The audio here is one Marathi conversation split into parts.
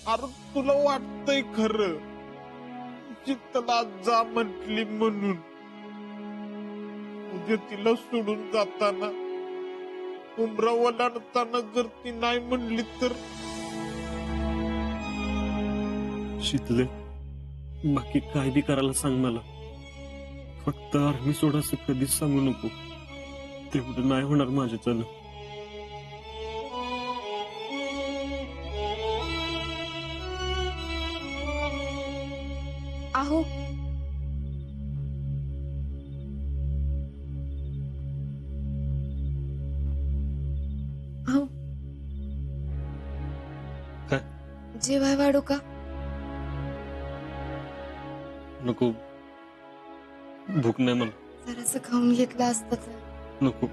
अरे तुला वाटतंय खरं शीतला जा म्हटली म्हणून उद्या तिला सोडून जाताना उमरा ओलांडताना जर ती नाही म्हणली तर शीतले बाकी काय बी करायला सांग मला, फक्त आर्मी सोडायचं कधीच सांगू नको. तेवढं नाही होणार माझ्याच्यानं. अहो अहो काय जेवाय वाढू का? नको, भूक नाही मला. जरासं खाऊन घेतलं असतं तर. नको.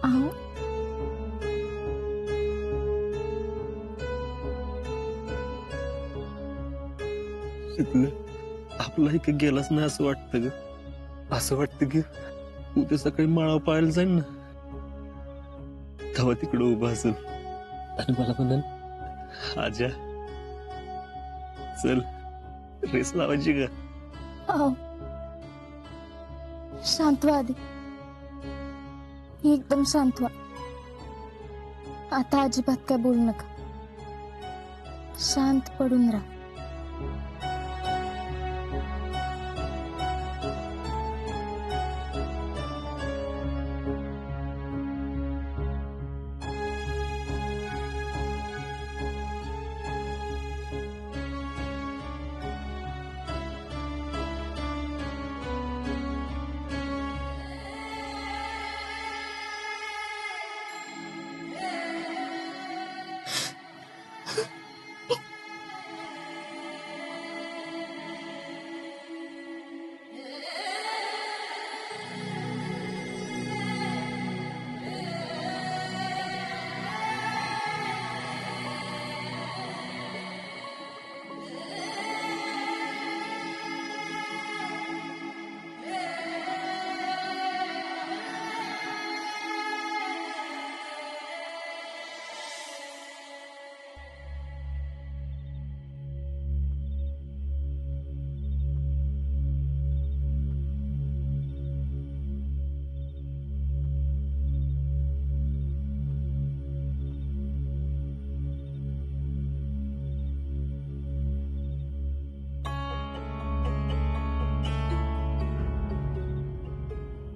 अहो शीतले आपला इथे गेलाच नाही असं वाटतं ग. असं वाटतं की उद्या सकाळी माळा पाहायला जाईल ना, तेव्हा तिकडे उभा असेल आणि मला म्हणाल आजा चल रेस लावायची का. अहो शांत व्हा आधी, एकदम शांत व्हा. आता अजिबात काय बोलू नका, शांत पडून राहा.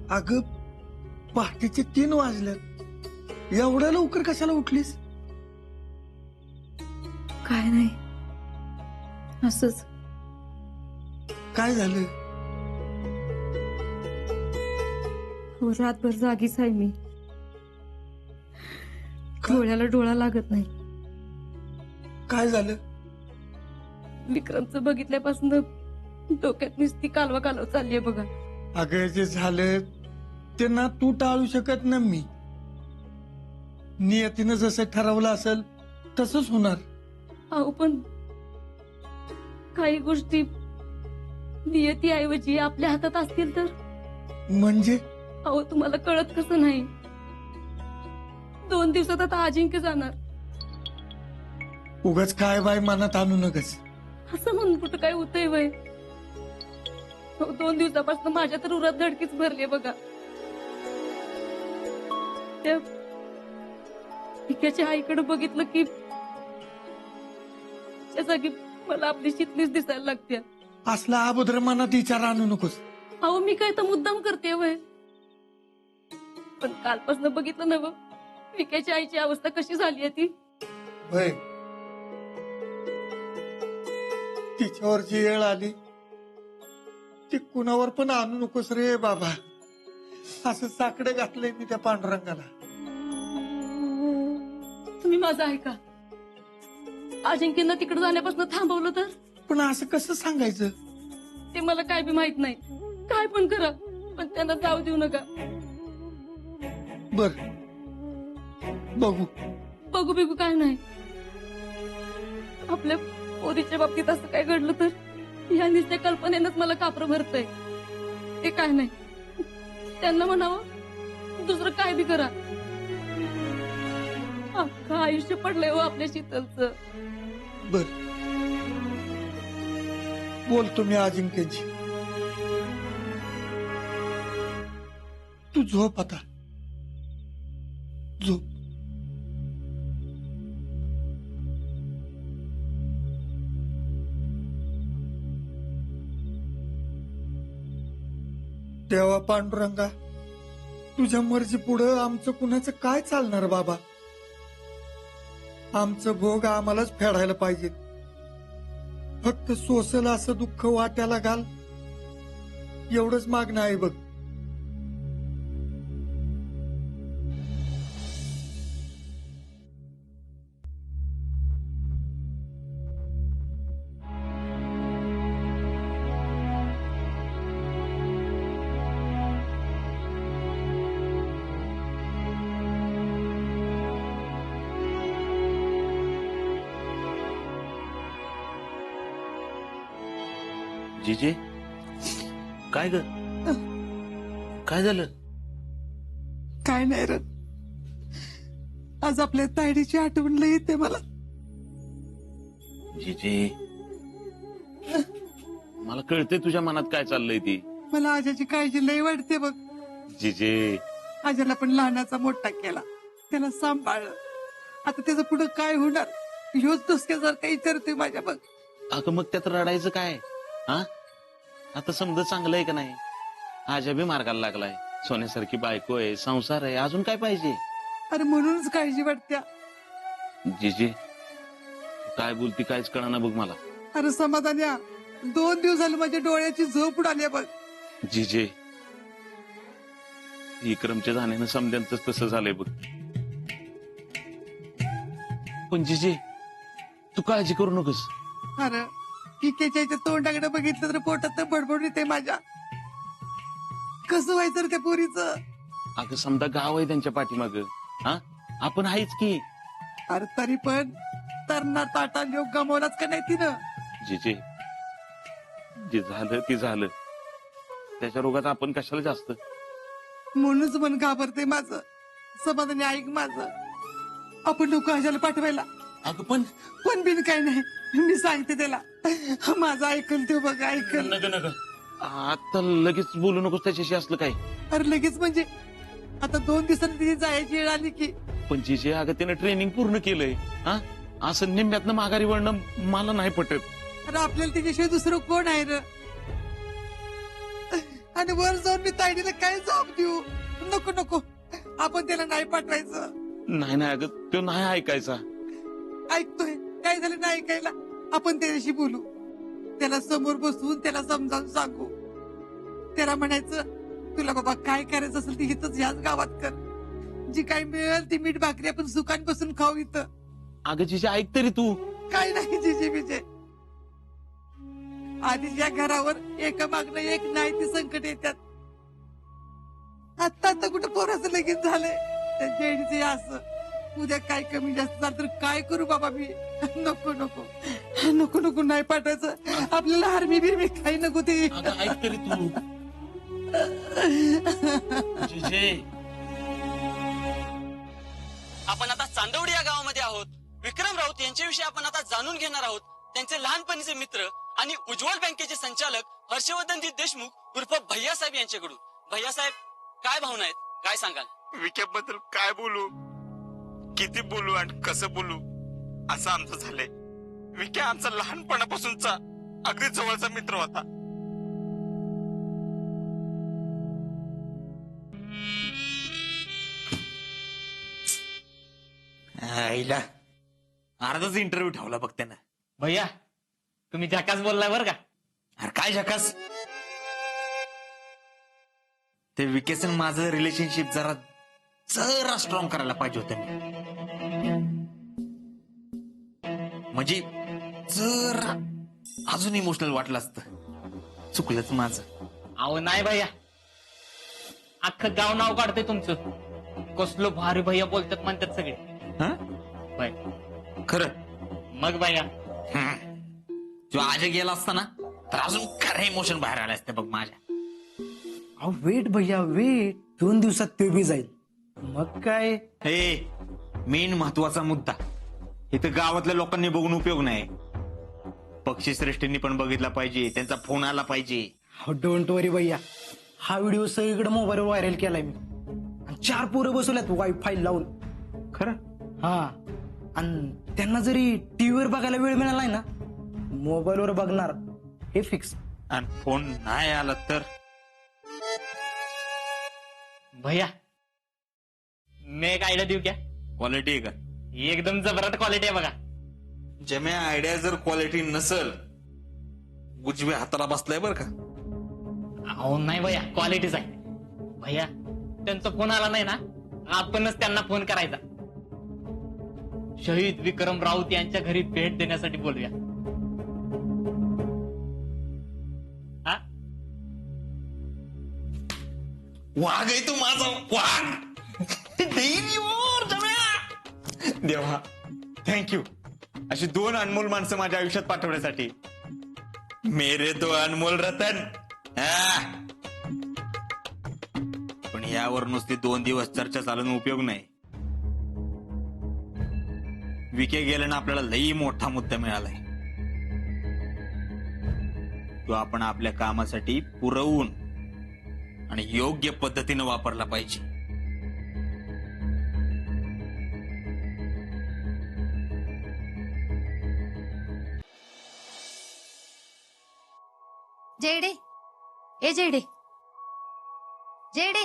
अगं पहाटेचे 3 वाजल्यात, एवढ्या लवकर कशाला उठलीस? काय नाही, असंच. काय झालं? हो रातभर जागीच आहे मी, डोळ्याला डोळा लागत नाही. काय झालं? विक्रमचं बघितल्यापासून डोक्यात नुसती कालवा कालव चाललीये बघा. अगं जे झालं ते ना तू टाळू शकत ना मी. नियतीनं जसं ठरवलं असेल तसंच होणार. अहो पण काही गोष्टी नियतीऐवजी आपल्या हातात असतील तर. म्हणजे अहो तुम्हाला कळत कसं नाही, 2 दिवसात आता अजिंक्य जाणार. उगाच काय बाय मनात आणू नकस. असं म्हणून कुठं काय होतंय वय. 2 दिवसापासून माझ्या तर उरात धडकीच भरली बघा. त्या पिक्याच्या आईकडे बघितलं की त्या जागी मला आपली शीतलीच दिसायला लागते. असला अभद्र मनात विचार आणू नकोस. अहो मी काय तर मुद्दाम करते वय, पण कालपासून बघितलं ना पिक्याच्या आईची अवस्था कशी झाली आहे ती. भय तिच्यावर जी वेळ आली ती कुणावर पण आणू नकोस रे बाबा. असं साकडं घातलंय मी त्या पांडुरंगाला. तुम्ही माझं ऐका. अजिंक्यना तिकडे जाण्यापासून थांबवलं तर? पण असं कसं सांगायचं? ते मला काय बी माहित नाही. काय पण करा, पण त्यांना जाऊ देऊ नका. बर, बघू. बघू बिगू काय नाही. आपल्या पोरीच्या बाबतीत असं काय घडलं तर या नुसत्या कल्पनेनंच मला कापरं भरतय. ते काय नाही, त्यांना म्हणावं दुसरं काय बी करा. अख्खं आयुष्य पडलंय हो आपल्या शीतलचं. बर, बोलतो मी अजिंक्यची. तू झोप आता, झोप. देवा पांडुरंगा, तुझ्या मर्जी पुढं आमचं कुणाचं काय चालणार बाबा. आमचं भोग आम्हालाच फेडायला पाहिजे. फक्त सोसल असं दुःख वाट्याला घाल, एवढंच मागणं आहे बघ. जीजे, काय ग? काय झालं? काय नाही रे, आज आपल्या तायडीची आठवण लई येते मला. जीजे, मला कळते तुझ्या मनात काय चाललंय ती. मला आजाची काळजी लई वाटते बघ. जीजे, आजाला पण लहानाचा मोठा केला, त्याला सांभाळलं. आता त्याचं पुढं काय होणार ह्योच दुसऱ्यासारखा विचारतोय माझ्या बघ. अगं मग त्यात रडायचं काय? हा, आता समजा चांगलं आहे का नाही? आजा बी मार्गाला लागलाय, सोन्यासारखी बायको आहे, संसार आहे, अजून काय पाहिजे? अरे म्हणूनच काळजी वाटत्या. जीजे, काय बोलती काहीच कळना बघ मला. अरे समाधान्या, 2 दिवस झाले माझ्या डोळ्याची झोप उडाली बघ. जीजे, विक्रमच्या जाण्यानं समद्यांच तसं झालंय बघ. पण जीजे, तू काळजी करू नकोस. अरे पिकेच्या तोंडाकडे बघितलं तर पोटात बडबड येते माझ्या. कसं व्हायचं रे त्या पोरीचं? अगं समजा गाव आहे त्यांच्या पाठीमाग, हा, आपण आहेच की. अरे तरी पण तरणा ताटा योग गमावलाच का नाही तिनं? जीजे, जे झालं ते झालं, त्याच्या रोगात आपण कशाला जास्त. म्हणूनच मन घाबरते माझं. समाधानी ऐक माझं, आपण नको आजाला पाठवायला. अगं पण पण बिन काय नाही, मी सांगते त्याला. माझं ऐकल तो बघ, ऐकल. नग नग आता लगेच बोलू नकोस त्याच्याशी असलं काय. अरे लगेच म्हणजे आता 2 दिवसांनी तिची जायची वेळ आली की. पण जीजे, अगं त्यानं ट्रेनिंग पूर्ण केलंय, हा, असं निम्म्यातनं माघारी वळणं मला नाही पटत. अरे आपल्याला तिच्याशिवाय दुसरं कोण आहे र? आणि वर जाऊन मी तायडीला काय जबाब देऊ? नको नको, आपण त्याला नाही पाठवायचं. नाही नाही अगं, तो नाही ऐकायचा. ऐकतोय, काय झालं नाही ऐकायला? आपण त्याच्याशी बोलू, त्याला समोर बसवून त्याला समजावून सांगू. त्याला म्हणायचं, तुला बाबा काय करायचं असेल ते इथंच याच गावात कर. जी काय मिळेल ती मीठ भाकरी आपण सुखान बसून खाऊ इथं. अगं जीजे, ऐक तरी तू. काय नाही जिजे बिजे, आधीच्या घरावर एका मागणं एक नाही ती संकट येतात. आता आता कुठं पोराचं लगीन झालंय, त्या जेडीचे असं. उद्या काय कमी जास्त झालं तर काय करू बाबा मी? नको नको नको नको, नाही पाठायचं आपल्याला. आर्मी बिर्मी काही नको ते. अगं ऐक तरी तू. जीजे, आपण आता चांदवडी या गावामध्ये आहोत. विक्रम राऊत यांच्याविषयी आपण आता जाणून घेणार आहोत. त्यांचे लहानपणीचे मित्र आणि उज्ज्वल बँकेचे संचालक हर्षवर्धनजी देशमुख उर्फ भैयासाहेब यांच्याकडून. भैयासाहेब, काय भावना आहेत, काय सांगाल? विक्याबद्दल काय बोलू, किती बोलू आणि कसं बोलू असं आमचं झालंय. विक्या आमचा लहानपणापासूनचा अगदी जवळचा मित्र होता. आईला अर्धाच इंटरव्ह्यू ठेवला बघ त्यानं. भैया, तुम्ही झकास बोललाय बरं का. अरे काय झकास, ते विकेसन माझं रिलेशनशिप जरा स्ट्रॉंग करायला पाहिजे होतं मी. म्हणजे जर अजून इमोशनल वाटलं असतं. चुकलंच माझं. अहो नाही भैया, अख्खं गाव नाव काढतंय तुमचं. कसलो भारी भैया बोलतात म्हणतात सगळे. हा? बाय. खरं मग भैया जो आज गेला असता ना तर अजून खरं इमोशन बाहेर आले असते बघ माझ्या. अहो वेट भैया वेट, 2 दिवसात ते बी जाईल. मग काय हे मेन महत्वाचा मुद्दा. इथं गावातल्या लोकांनी बघून उपयोग नाही. पक्षीश्रेष्ठींनी पण बघितला पाहिजे, त्यांचा फोन आला पाहिजे. डोंट वरी भैया, हा व्हिडिओ सगळीकडे मोबाईलवर व्हायरल केलाय मी. आणि 4 पोरं बसवल्यात वायफाय लावून. खरं? हा, आणि त्यांना जरी टीव्हीवर बघायला वेळ मिळाला नाही ना, मोबाईलवर बघणार हे फिक्स. आणि फोन नाही आला तर भैया मी एक आयडिया देऊ क्या? क्वालिटी आहे का? एकदम जबरदस्त क्वालिटी आहे बघा. जम्या आयडिया जर क्वालिटी नसल, उजव्या हाताला बसलाय बर का. अहो नाही भैया, क्वालिटीच आहे. भैया त्यांचा फोन आला नाही ना, आपणच त्यांना फोन करायचा. शहीद विक्रम राऊत यांच्या घरी भेट देण्यासाठी बोलूया. हा? वाघ आहे तू माझा वाघ. देवा थँक्यू. अशी 2 अनमोल माणसं माझ्या आयुष्यात पाठवण्यासाठी. मेरे 2 अनमोल रतन. पण यावर नुसते 2 दिवस चर्चा चालून उपयोग नाही. विके गेल्यानं आपल्याला लई मोठा मुद्दा मिळालाय. तो आपण आपल्या कामासाठी पुरवून आणि योग्य पद्धतीनं वापरला पाहिजे. जेडे, ए जेडे, जेडे,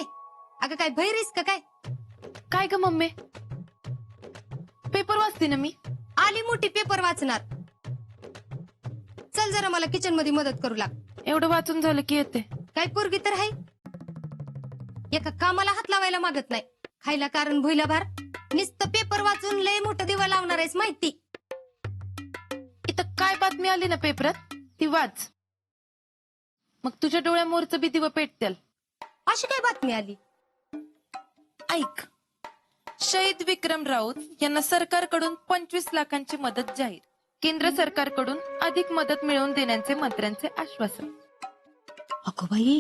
अगं काय भैरीस का काय? काय ग मम्मी, पेपर वाचते ना मी. आली मोठी पेपर वाचणार. चल जरा मला किचन मध्ये मदत करू लाग. एवढं वाचून झालं की येते. काय पोरगी तर आहे, एका कामाला हात लावायला मागत नाही. खायला कारण भुईला भार. नुसतं पेपर वाचून लय मोठं दिवा लावणार आहेस माहिती. इथं काय बातमी आली ना पेपरात ती वाच, मग तुझ्या डोळ्यामोरचं बी दिवं पेटतील. अशी काय बातमी आली? ऐक, शहीद विक्रम राऊत यांना सरकारकडून 25 लाखांची मदत जाहीर. केंद्र सरकारकडून अधिक मदत मिळवून देण्याचे मंत्र्यांचे आश्वासन. अगं बाई,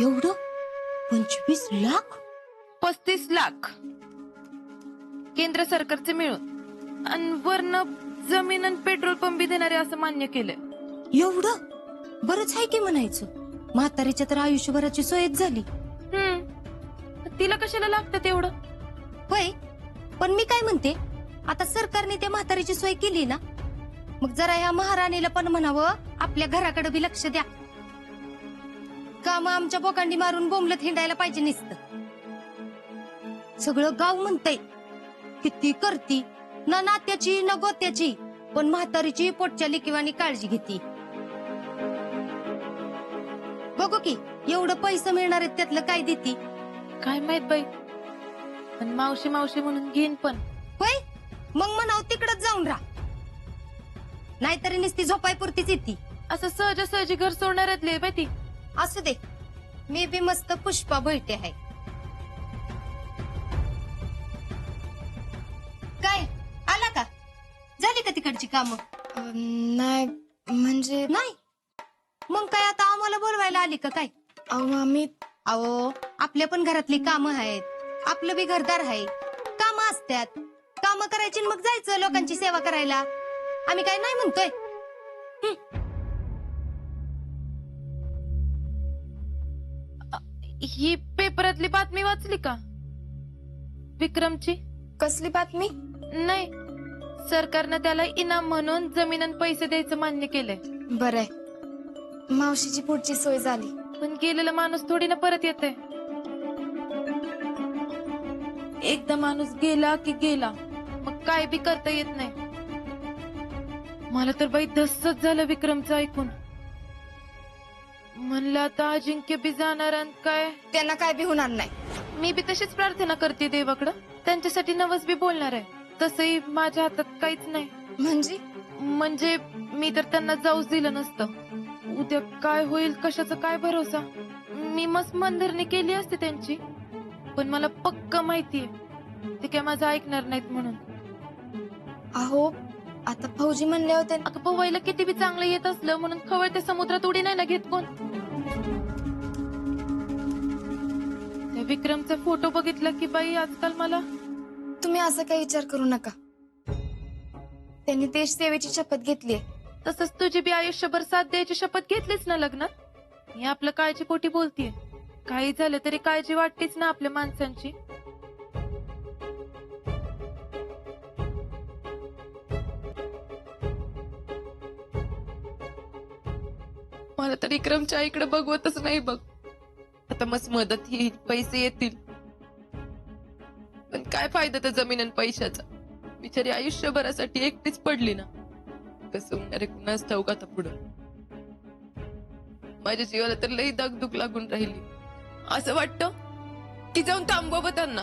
एवढं 25 लाख? 35 लाख केंद्र सरकारचे मिळून, आणि वरनं जमीन आणि पेट्रोल पंप बी देणारे असं मान्य केलंय. एवढं बरंच आहे की म्हणायचं. म्हातारीच्या तर आयुष्यभराची सोयच झाली. तिला कशाला लागतं एवढं? होय, पण मी काय म्हणते, आता सरकारने त्या म्हातारीची सोय केली ना, मग जरा ह्या महाराणीला पण म्हणावं आपल्या घराकडे बी लक्ष द्या. काम आमच्या बोकांडी मारून बोंबलत हिंडायला पाहिजे नुसतं. सगळं गाव म्हणतंय किती करती, ना नात्याची ना गोत्याची, पण म्हातारीची पोटच्या लिकिवानी काळजी घेती. बघू की एवढं पैसे मिळणार आहेत त्यातलं काय देती काय माहित बाई, पण मावशी मावशी म्हणून घेईन पण. होय, मग म्हणाव तिकडच जाऊन राहा, नाहीतरी नुसती झोपायपुरतीच येते. असं सहजासहजी घर सोडणाऱ्यातली बाई ती. असू दे, मी बी मस्त पुष्पा भैटे आहे. काय आला का? झाली का तिकडची कामं? नाही म्हणजे नाही, मग काय आता आम्हाला बोलवायला आली का काय? आम्ही अहो, आपल्या पण घरातली कामं आहेत, आपलं बी घरदार आहे, कामं असतात. कामं करायची मग जायचं लोकांची सेवा करायला. आम्ही काय नाही म्हणतोय. ही पेपरातली बातमी वाचली का विक्रमची? कसली बातमी? नाही, सरकारनं त्याला इनाम म्हणून जमीन आणि पैसे द्यायचं मान्य केलंय. बरंय, मावशीची पुढची सोय झाली. पण गेलेला माणूस थोडी ना परत येते. एकदा माणूस गेला की गेला, मग काय बी करता येत नाही. मला तर बाई धस्सच झालं विक्रमचं ऐकून. म्हणलं आता अजिंक्य बी जाणार आणि काय, त्यांना काय बी होणार नाही. मी बी तशीच प्रार्थना करते देवाकडं, त्यांच्यासाठी नवस बी बोलणार आहे. तसंही माझ्या हातात काहीच नाही. म्हणजे म्हणजे मी तर त्यांना जाऊच दिलं नसतं. उद्या काय होईल कशाचा काय भरोसा. मी मस्त मनधरणी केली असते त्यांची, पण मला पक्क माहितीये ते काय माझं ऐकणार नाहीत म्हणून. अहो आता फौजी म्हणले होते अगं पोवायला किती बी चांगलं येत असलं म्हणून खवळते समुद्रात उडी नाही ना घेत कोण. त्या विक्रमचा फोटो बघितला की बाई आजकाल मला. तुम्ही असं काही विचार करू नका. त्यांनी देश सेवेची शपथ घेतलीये. तसंच तुझी बी आयुष्यभर साथ द्यायची शपथ घेतलीच ना लग्नात. मी आपलं काळजी पोटी बोलतीये. काही झालं तरी काळजी वाटतेच ना आपल्या माणसांची. मला तर विक्रमच्या आईकडे बघवतच नाही बघ. आता मस्त मदत येईल, पैसे येतील, पण काय फायदा त्या जमीन आणि पैशाचा. बिचारी आयुष्यभरासाठी एकटीच पडली ना. कसं होणार आहे कुणाच ठाऊक आता पुढं. माझ्या जीवाला तर लई दागदुग लागून राहिली. असं वाटतं की जाऊन थांबवावं त्यांना,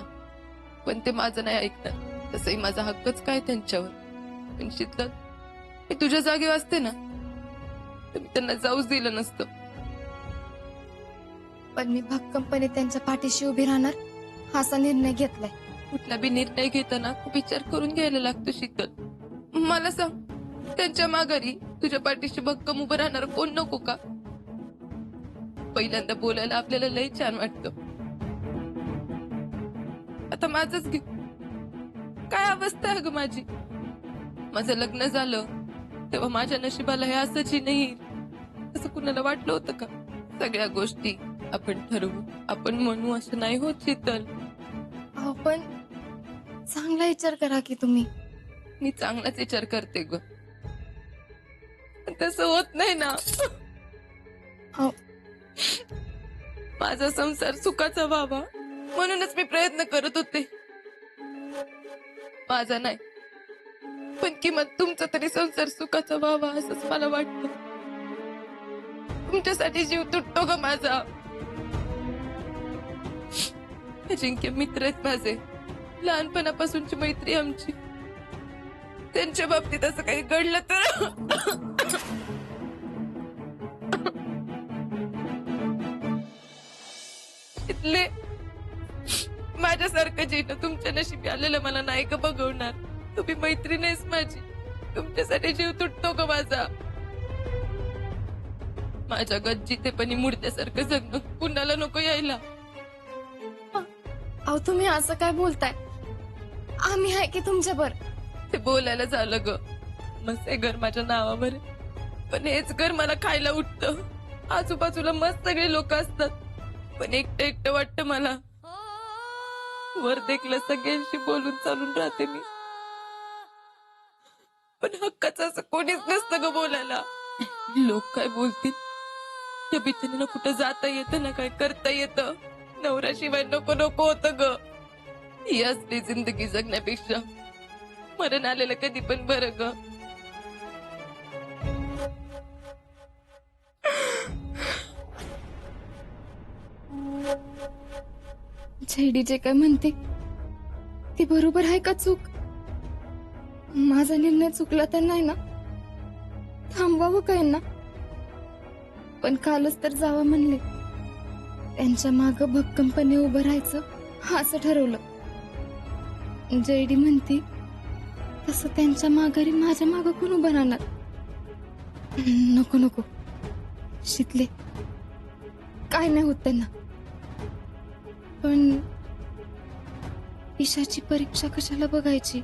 पण ते माझं नाही ऐकणार. तसंही माझा हक्कच काय त्यांच्यावर. पण शीतल, मी तुझ्या जागी असते ना तर मी त्यांना जाऊच दिलं नसतं. पण मी भक्कमपणे त्यांच्या पाठीशी उभी राहणार असा निर्णय घेतलाय. कुठला बी निर्णय घेताना खूप विचार करून घ्यायला लागतो शीतल. मला सांग, त्यांच्या माघारी तुझ्या पाठीशी भक्कम उभं राहणार कोण नको का? पहिल्यांदा बोलायला आपल्याला लई छान वाटतं. आता माझंच घे, काय अवस्था आहे ग माझी. माझं लग्न झालं तेव्हा माझ्या नशिबाला हे असंच नाही असं कुणाला वाटलं होतं का? सगळ्या गोष्टी आपण ठरवू, आपण म्हणू असं नाही होत शीतल. अहो पण चांगला विचार करा की तुम्ही. मी चांगलाच विचार करते ग, पण तसं होत नाही ना. माझा संसार सुखाचा व्हावा म्हणूनच मी प्रयत्न करत होते. माझा नाही, पण किंमत तुमचा तरी संसार सुखाचा व्हावा असंच मला वाटतं. तुमच्यासाठी जीव तुटतो ग माझा. अजिंक्य मित्र आहेत माझे, लहानपणापासूनची मैत्री आमची. त्यांच्या बाबतीत असं काही घडलं तर इथले माझ्यासारखं जीवन तुमच्या नशिबी आलेलं मला नाही का बघवणार. तुम्ही मैत्रीण आहेस माझी, तुमच्यासाठी जीव तुटतो का माझा. माझ्या गज्जीतेपणी मुडत्यासारखं जगणं कुणाला नको यायला. अहो तुम्ही असं काय बोलताय. आम्ही आहे की तुमच्यावर. ते बोलायला झालं ग, मस्त हे घर माझ्या नावावर, पण हेच घर मला खायला उठतं. आजूबाजूला मस्त सगळे लोक असतात, पण एकटं एकटं वाटतं मला. वर देखलं सगळ्यांशी बोलून चालून राहते मी, पण हक्काचं असं कोणीच नसतं ग बोलायला. लोक काय बोलतील त्या भीतीने ना कुठं जाता येतं ना काय करता येतं. नवऱ्याशिवाय नको नको होतं ग. ही असली जिंदगी जगण्यापेक्षा मरण आलेलं कधी पण बरं ग. झेडी जे काय म्हणते ती बरोबर आहे का चूक. माझा निर्णय चुकला तर नाही ना. थांबवावं काय ना. पण कालच तर जावं म्हणले. त्यांच्या माग भक्कमपणे उभं राहायचं असं ठरवलं. जयडी म्हणते तसं त्यांच्या माघारी माझ्या माग कोण उभं राहणार. नको नको शिकले, काय नाही होत त्यांना. पण ईशाची परीक्षा कशाला बघायची.